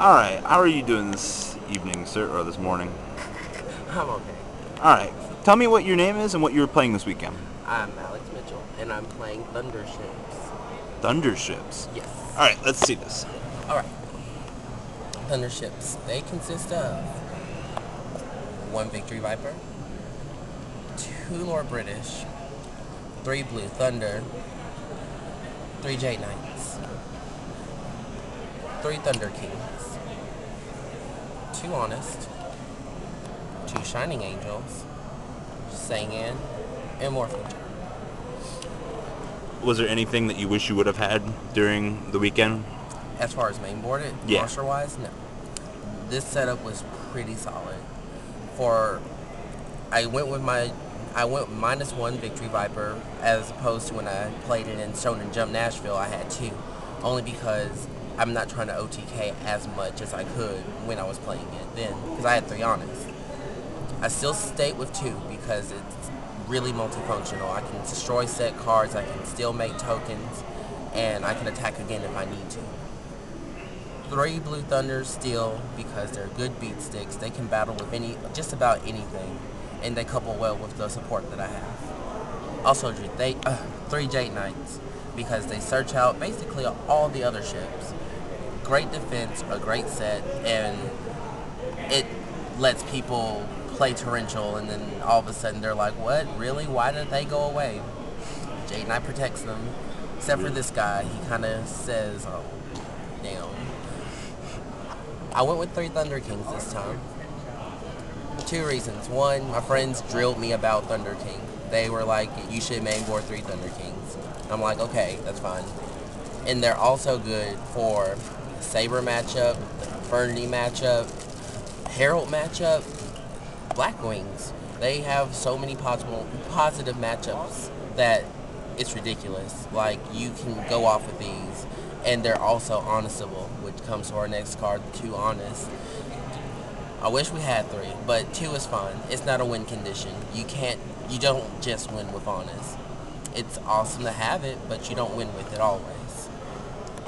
Alright, how are you doing this evening, sir, or this morning? I'm okay. Alright, tell me what your name is and what you're playing this weekend. I'm Alex Mitchell, and I'm playing Thunderships. Thunderships. Yes. Alright, let's see this. Alright. Thunderships. They consist of 1 Victory Viper, 2 Lord British, 3 Blue Thunder, 3 Jade Knights, 3 Thunder Kings, 2 Honest, 2 Shining Angels, Sangin, and Morphing. Was there anything that you wish you would have had during the weekend? As far as mainboarded, Yeah. monster-wise, no. This setup was pretty solid. I went -1 Victory Viper as opposed to when I played it in Shonen Jump Nashville. I had 2, only because I'm not trying to OTK as much as I could when I was playing it then, because I had 3 honest. I still stayed with 2 because it's really multifunctional. I can destroy set cards, I can still make tokens, and I can attack again if I need to. 3 Blue Thunders still because they're good beat sticks. They can battle with just about anything, and they couple well with the support that I have. Also, 3 Jade Knights because they search out basically all the other ships. Great defense, a great set, and it lets people play torrential, and then all of a sudden they're like, what? Really? Why did they go away? Jade Knight protects them, except for this guy. He kind of says, oh, damn. I went with 3 Thunder Kings this time. 2 reasons. 1, my friends drilled me about Thunder King. They were like, you should mainboard 3 Thunder Kings. I'm like, okay, that's fine. And they're also good for Saber matchup, Fernity matchup, Herald matchup, Black Wings. They have so many positive matchups that it's ridiculous. Like, you can go off with these, and they're also honestable, which comes to our next card, 2 honest. I wish we had 3, but 2 is fine. It's not a win condition. You don't just win with honest. It's awesome to have it, but you don't win with it always.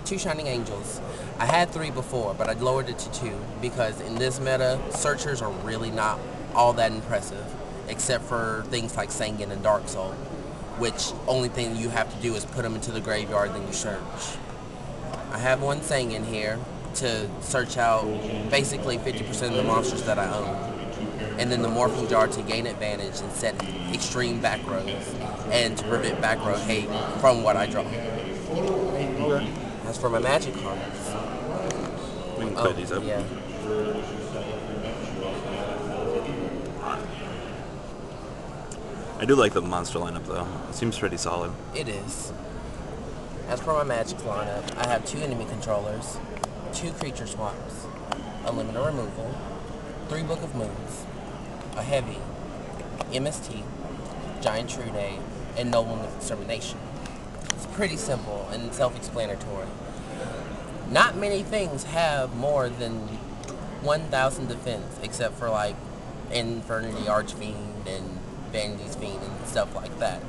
2 Shining Angels. I had 3 before, but I lowered it to 2 because in this meta, searchers are really not all that impressive, except for things like Sangin and Dark Soul, which only thing you have to do is put them into the graveyard, then you search. I have 1 Sangin here to search out basically 50% of the monsters that I own, and then the Morphing Jar to gain advantage and set extreme back rows, and to prevent back row hate from what I draw. Okay. As for my magic cards, We can play these up. yeah. I do like the monster lineup, though. It seems pretty solid. It is. As for my Magic lineup, I have 2 enemy controllers, 2 creature swaps, unlimited removal, 3 Book of Moons, a heavy, MST, Giant Trude, and Noble Extermination. It's pretty simple and self-explanatory. Not many things have more than 1,000 defense, except for like Infernity Archfiend and Vanity's Fiend and stuff like that.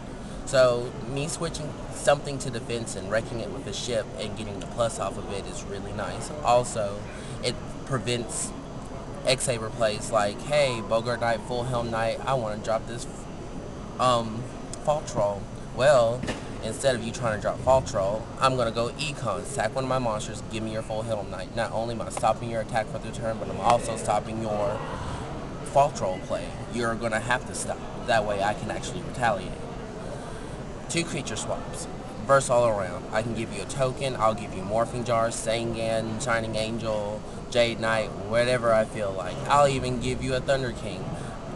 So me switching something to defense and wrecking it with a ship and getting the plus off of it is really nice. Also, it prevents X-Saber plays like, hey, Bogart Knight, Full Helm Knight, I want to drop this Fall Troll. Well, instead of you trying to drop Fall Troll, I'm going to go Econ, sack one of my monsters, give me your Full Helm Knight. Not only am I stopping your attack for the turn, but I'm also stopping your Fall Troll play. You're going to have to stop. That way I can actually retaliate. 2 creature swaps. Verse all around. I can give you a token, I'll give you Morphing Jar, Sangin, Shining Angel, Jade Knight, whatever I feel like. I'll even give you a Thunder King.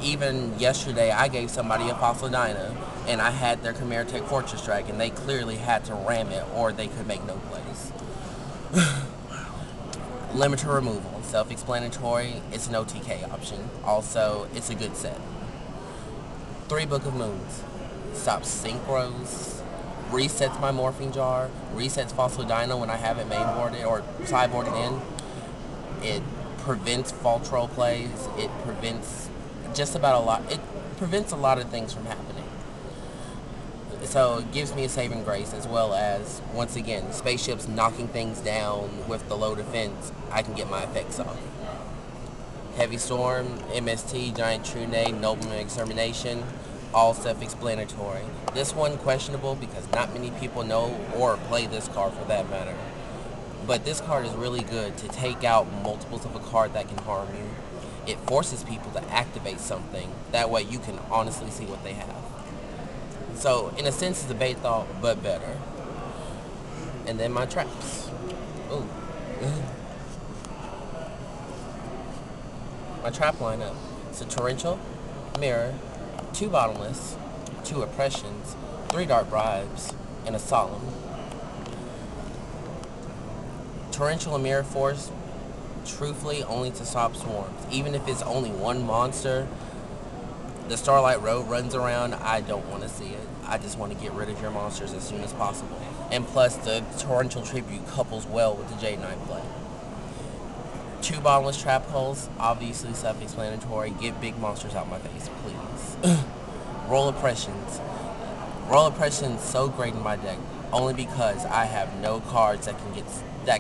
Even yesterday, I gave somebody a Fossil Dyna, and I had their Chimera Tech Fortress Dragon. They clearly had to ram it, or they could make no plays. Limiter removal. Self-explanatory. It's an OTK option. Also, it's a good set. 3 Book of Moons. Stops synchros, resets my Morphing Jar, resets Fossil Dino when I have it mainboarded or sideboarded in. It prevents Fall Troll plays. It prevents just about a lot. It prevents a lot of things from happening. So it gives me a saving grace, as well as, once again, spaceships knocking things down with the low defense. I can get my effects off. Heavy Storm, MST, Giant Trunade, Nobleman Extermination, all self-explanatory. This one questionable because not many people know or play this card for that matter. But this card is really good to take out multiples of a card that can harm you. It forces people to activate something. That way you can honestly see what they have. So, in a sense, it's a bait thought, but better. And then my traps. Ooh. My trap lineup. So, Torrential, Mirror, 2 Bottomless, 2 Oppressions, 3 Dark Bribes, and a Solemn. Torrential and Mirror Force, truthfully, only to stop swarms. Even if it's only one monster, the Starlight Road runs around, I don't want to see it. I just want to get rid of your monsters as soon as possible. And plus, the Torrential Tribute couples well with the Jade Knight play. 2 Bottomless Trap Holes, obviously self-explanatory. Get big monsters out my face, please. Roll Oppressions. Roll Oppressions so great in my deck, only because I have no cards that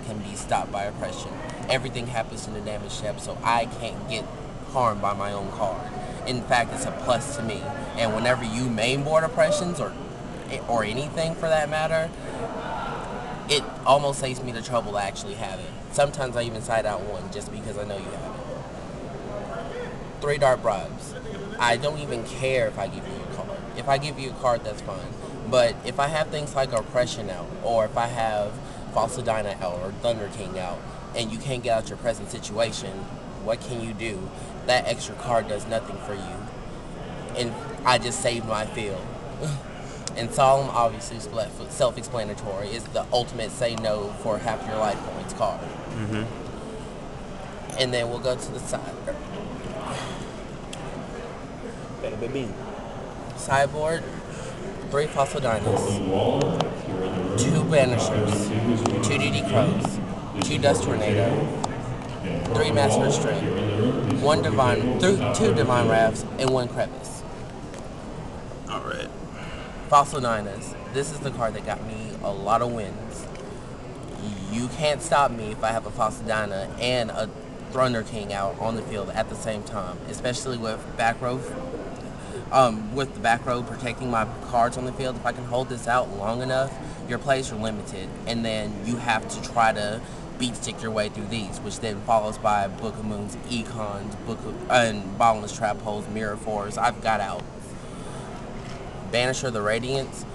can be stopped by Oppression. Everything happens in the damage step, so I can't get harmed by my own card. In fact, it's a plus to me. And whenever you mainboard Oppressions, or anything for that matter, it almost saves me the trouble to actually have it. Sometimes I even side out 1 just because I know you have it. 3 Dark Bribes. I don't even care if I give you a card. If I give you a card, that's fine. But if I have things like Oppression out, or if I have Falsadina out, or Thunder King out, and you can't get out your present situation, what can you do? That extra card does nothing for you. And I just saved my field. And Solemn, obviously self-explanatory, is the ultimate say no for half your life points card. And then we'll go to the side. Sideboard, 3 Phosphodinas, 2 Banishers, 2 DD Crows, 2 Dust Tornado, 3 Master String, 2 Divine Rafts, and 1 Crevice. Alright. Phosphodinas. This is the card that got me a lot of wins. You can't stop me if I have a Phosphodina and a Thunder King out on the field at the same time, especially with back row. With the back row protecting my cards on the field. If I can hold this out long enough, your plays are limited, and then you have to try to beat stick your way through these, which then follows by Book of Moons, Econs, and Bottomless Trap Holes, Mirror Force. I've got out. Banisher the Radiance.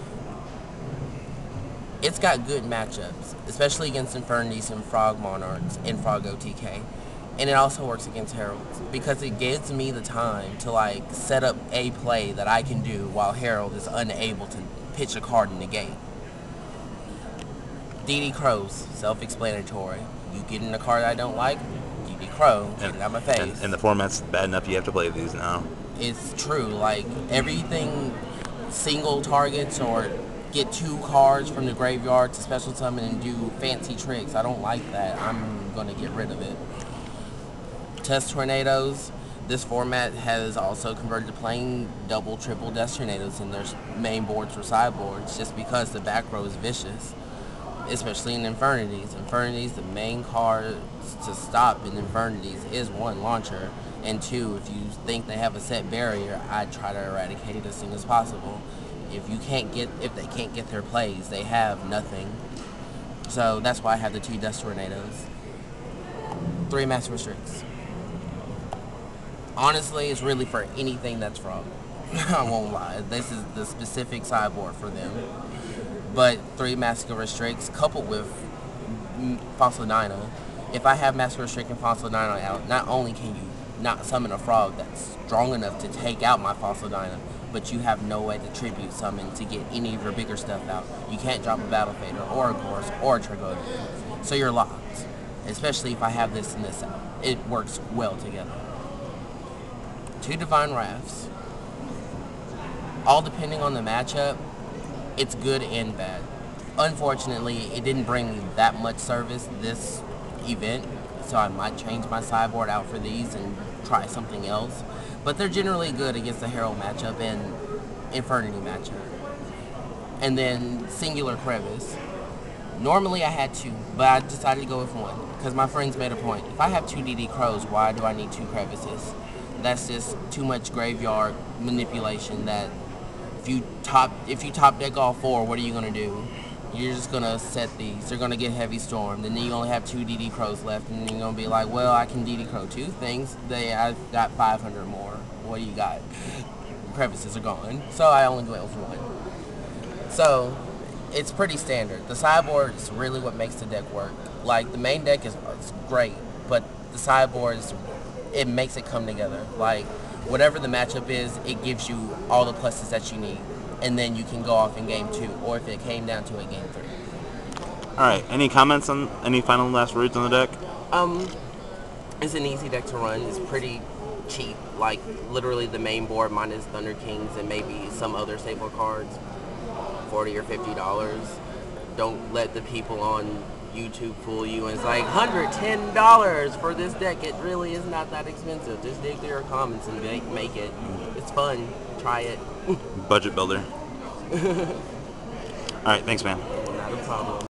It's got good matchups, especially against Infernities and Frog Monarchs and Frog OTK. And it also works against Heralds, because it gives me the time to set up a play that I can do while Herald is unable to pitch a card in the game. DD Crows, self-explanatory. You get in a card I don't like, DD Crow, get it out my face. And the format's bad enough you have to play these now. It's true, everything single targets or get 2 cards from the graveyard to special summon and do fancy tricks. I don't like that. I'm going to get rid of it. Test Tornadoes. This format has also converted to playing double, triple Dust Tornadoes in their main boards or sideboards, just because the back row is vicious, especially in Infernities. Infernities, the main card to stop in Infernities is 1, Launcher, and 2, if you think they have a set barrier, I try to eradicate it as soon as possible. If they can't get their plays, they have nothing. So that's why I have the 2 Dust Tornadoes. 3 Master Restricts. Honestly, it's really for anything that's Frog. I won't lie. This is the specific sideboard for them. But 3 Master Restricts coupled with Phosphodina. If I have Master Restrict and Phosphodina out, not only can you not summon a Frog that's strong enough to take out my Phosphodina, but you have no way to tribute summon to get any of your bigger stuff out. You can't drop a Battle Fader or a Gorse or a Tragonia. So you're locked. Especially if I have this and this out. It works well together. 2 Divine Rafts. All depending on the matchup, it's good and bad. Unfortunately, it didn't bring me that much service this event, so I might change my sideboard out for these and try something else. But they're generally good against the Herald matchup and Infernity matchup. and then singular crevice. Normally I had 2, but I decided to go with 1 because my friends made a point. If I have 2 DD crows, why do I need 2 crevices? That's just too much graveyard manipulation. That if you top deck all 4, what are you gonna do? You're just gonna set these. They're gonna get heavy stormed, and then you only have 2 DD crows left, and then you're gonna be like, well, I can DD crow 2 things. I've got 500 more. What do you got? Crevices are gone, so I only went with 1. So it's pretty standard. The sideboard is really what makes the deck work. Like, the main deck is great, but the sideboard it makes it come together. Like, whatever the matchup is, it gives you all the pluses that you need, and then you can go off in game 2, or if it came down to a game 3. All right. Any comments on any final last words on the deck? It's an easy deck to run. It's pretty cheap. Like, literally the main board minus Thunder Kings and maybe some other staple cards, $40 or $50. Don't let the people on YouTube fool you and it's like $110 for this deck. It really is not that expensive. Just dig through your comments and make it. It's fun. Try it. Budget builder. All right. Thanks, man. Not a problem.